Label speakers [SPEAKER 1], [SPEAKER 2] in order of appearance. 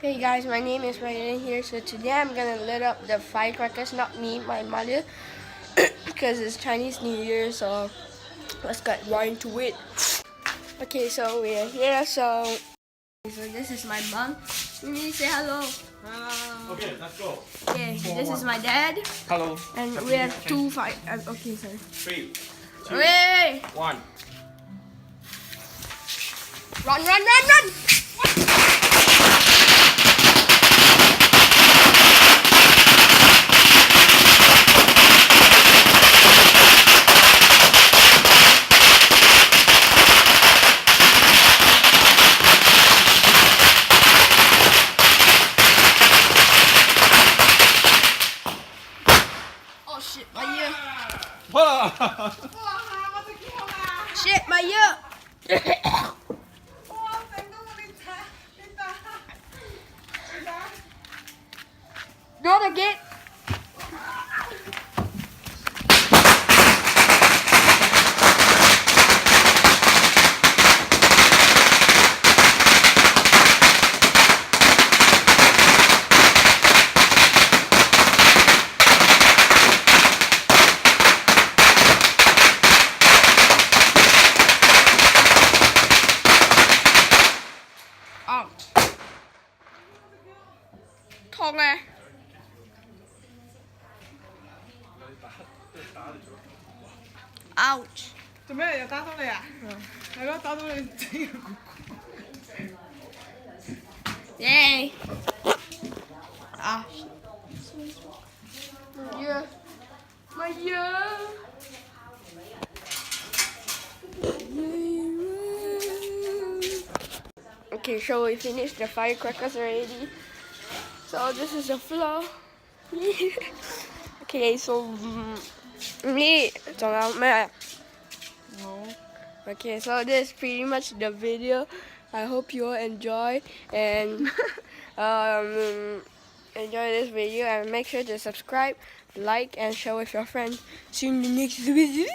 [SPEAKER 1] Hey guys, my name is Ryan here. So today I'm gonna lit up the firecrackers, not me, my mother, because it's Chinese New Year. So let's get right into it. Okay, so we are here. So this is my mom. Mimi, say hello.
[SPEAKER 2] Okay, let's go.
[SPEAKER 1] Okay, this is my dad.
[SPEAKER 2] Hello.
[SPEAKER 1] And we have two fire. Okay, sorry.
[SPEAKER 2] 3, 2,
[SPEAKER 1] Hey!
[SPEAKER 2] 1.
[SPEAKER 1] Run! Oh shit, my ear. Shit, my ear. Not again. Ouch. 痛啊 Ouch.
[SPEAKER 3] 做咩又打到你啊？係咯，打到你整個咕咕。
[SPEAKER 1] Yay. Ah. My ear. Okay, so we finished the firecrackers already. So this is the floor. Okay, so me, okay, so this is pretty much the video. I hope you all enjoy and enjoy this video, and make sure to subscribe, like, and share with your friends. See you in the next video.